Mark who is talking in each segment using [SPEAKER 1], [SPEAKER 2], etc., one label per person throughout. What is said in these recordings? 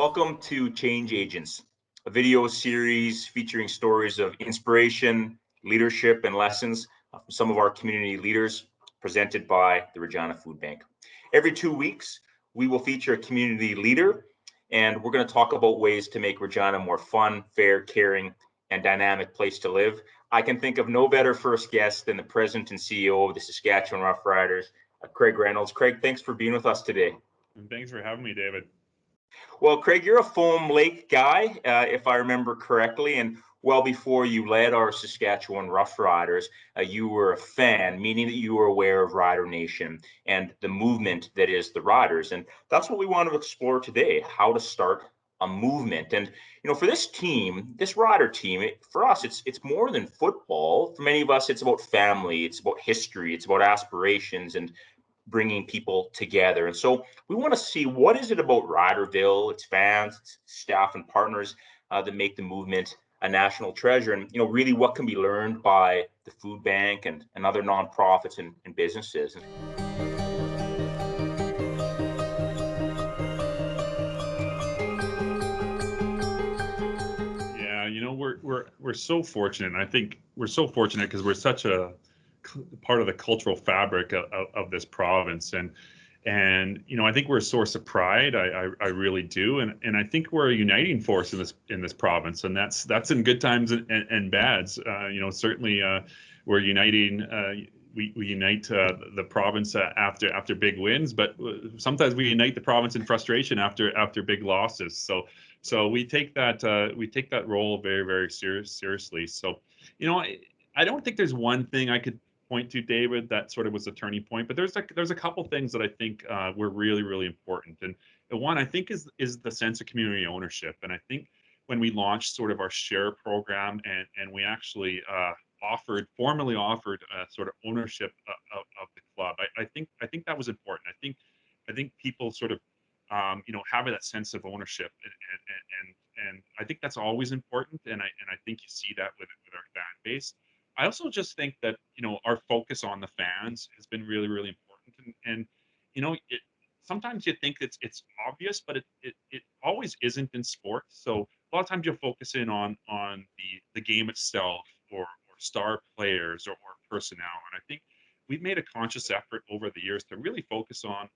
[SPEAKER 1] Welcome to Change Agents, a video series featuring stories of inspiration, leadership, and lessons from some of our community leaders presented by the Regina Food Bank. Every 2 weeks, we will feature a community leader, and we're going to talk about ways to make Regina a more fun, fair, caring, and dynamic place to live. I can think of no better first guest than the President and CEO of the Saskatchewan Roughriders, Craig Reynolds. Craig, thanks for being with us today.
[SPEAKER 2] And thanks for having me, David.
[SPEAKER 1] Well, Craig, you're a Foam Lake guy, if I remember correctly, and well before you led our Saskatchewan Roughriders, you were a fan, meaning that you were aware of Rider Nation and the movement that is the Riders. And that's what we want to explore today, how to start a movement. And, for this team, this Rider team, for us, it's more than football. For many of us, it's about family, it's about history, it's about aspirations, and bringing people together. And so we want to see what is it about Riderville, its fans, its staff, and partners that make the movement a national treasure. And, really what can be learned by the food bank and other nonprofits and businesses.
[SPEAKER 2] Yeah, we're so fortunate. And I think we're so fortunate because we're such a part of the cultural fabric of this province, and I think we're a source of pride. I really do, and I think we're a uniting force in this province, and that's in good times and bads. Certainly we're uniting. We unite the province after big wins, but sometimes we unite the province in frustration after big losses. So we take that role very, very seriously. So I don't think there's one thing I could point to, David, that sort of was a turning point, but there's a couple things that I think were really, really important. And the one I think is the sense of community ownership. And I think when we launched sort of our share program and we actually formally offered sort of ownership of the club, I think that was important. I think people sort of having that sense of ownership, and I think that's always important. And I think you see that with our fan base. I also just think that our focus on the fans has been really, really important, and sometimes you think it's obvious, but it always isn't in sports. So a lot of times you'll focus in on the game itself, or star players, or personnel, and I think we've made a conscious effort over the years to really focus on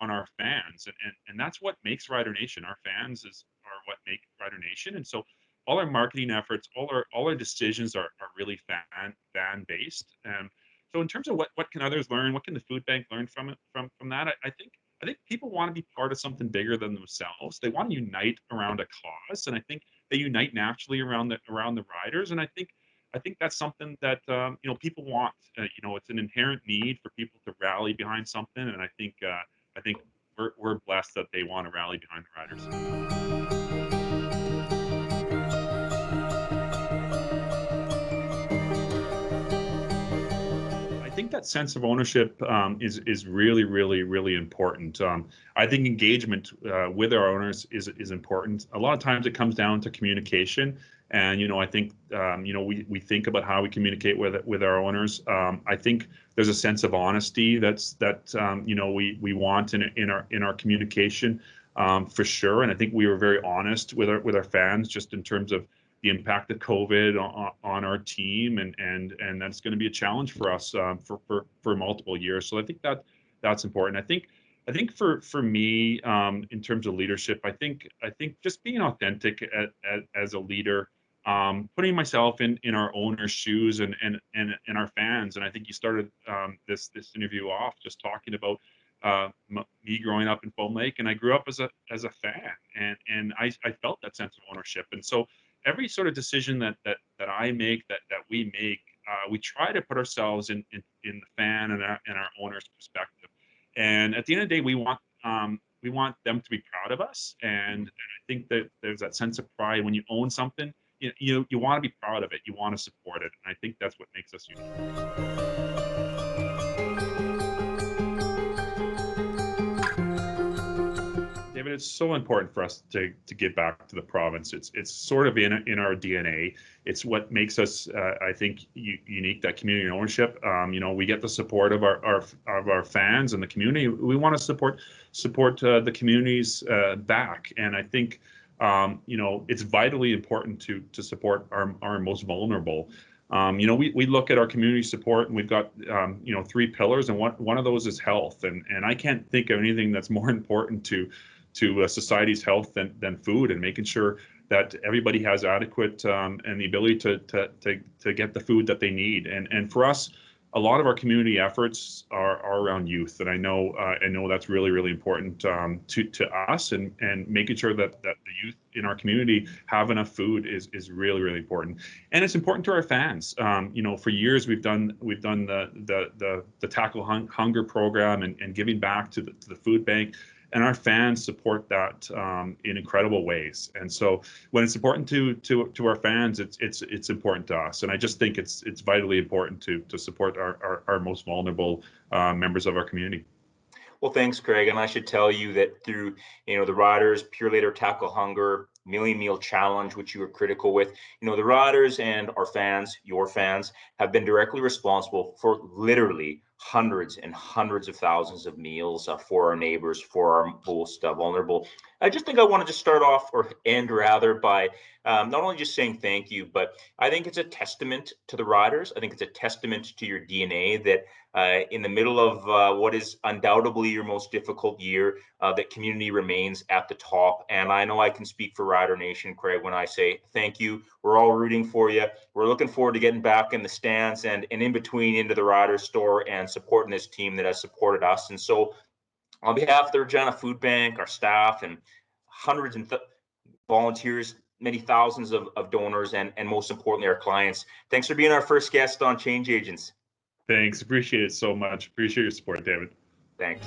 [SPEAKER 2] our fans, and that's what makes Rider Nation. Our fans are what make Rider Nation, and so all our marketing efforts, all our decisions are really fan based. So in terms of what can others learn, what can the food bank learn from that? I think people want to be part of something bigger than themselves. They want to unite around a cause, and I think they unite naturally around the riders. And I think that's something that people want. It's an inherent need for people to rally behind something, and I think we're blessed that they want to rally behind the riders. I think that sense of ownership is really, really, really important. I think engagement with our owners is important. A lot of times it comes down to communication, and I think we think about how we communicate with our owners. I think there's a sense of honesty that we want in our communication, for sure. And I think we were very honest with our fans, just in terms of the impact of COVID on our team, and that's going to be a challenge for us for multiple years. So I think that's important. I think for me, in terms of leadership, I think just being authentic as a leader, putting myself in our owners' shoes and our fans. And I think you started this interview off just talking about me growing up in Foam Lake, and I grew up as a fan, and I felt that sense of ownership. And so every sort of decision that I make, that we make, we try to put ourselves in the fan and our owner's perspective. And at the end of the day, we want them to be proud of us. And I think that there's that sense of pride when you own something. You want to be proud of it. You want to support it. And I think that's what makes us unique. David, it's so important for us to get back to the province. It's sort of in our DNA. It's what makes us, I think, unique. That community ownership. We get the support of our fans and the community. We want to support the communities back, and I think it's vitally important to support our most vulnerable. We look at our community support, and we've got 3 pillars, and one of those is health, and I can't think of anything that's more important to society's health than food, and making sure that everybody has adequate and the ability to get the food that they need. And for us, a lot of our community efforts are around youth, and I know that's really, really important to us, and making sure that the youth in our community have enough food is really, really important. And it's important to our fans. For years we've done the Tackle Hunger program and giving back to the food bank. And our fans support that in incredible ways. And so when it's important to our fans, it's important to us. And I just think it's vitally important to support our most vulnerable members of our community.
[SPEAKER 1] Well, thanks, Craig. And I should tell you that through, the Riders, Pure Later Tackle Hunger, Million Meal Challenge, which you were critical with, the Riders and our fans, your fans, have been directly responsible for literally hundreds and hundreds of thousands of meals for our neighbors, for our most vulnerable. I just think I wanted to start off, or end rather, by not only just saying thank you, but I think it's a testament to the Riders. I think it's a testament to your DNA that in the middle of what is undoubtedly your most difficult year, that community remains at the top. And I know I can speak for Rider Nation, Craig, when I say thank you. We're all rooting for you. We're looking forward to getting back in the stands and in between into the Rider store and supporting this team that has supported us. And so on behalf of the Regina Food Bank, our staff, and hundreds and volunteers, many thousands of donors, and most importantly, our clients, thanks for being our first guest on Change Agents.
[SPEAKER 2] Thanks. Appreciate it so much. Appreciate your support, David.
[SPEAKER 1] Thanks.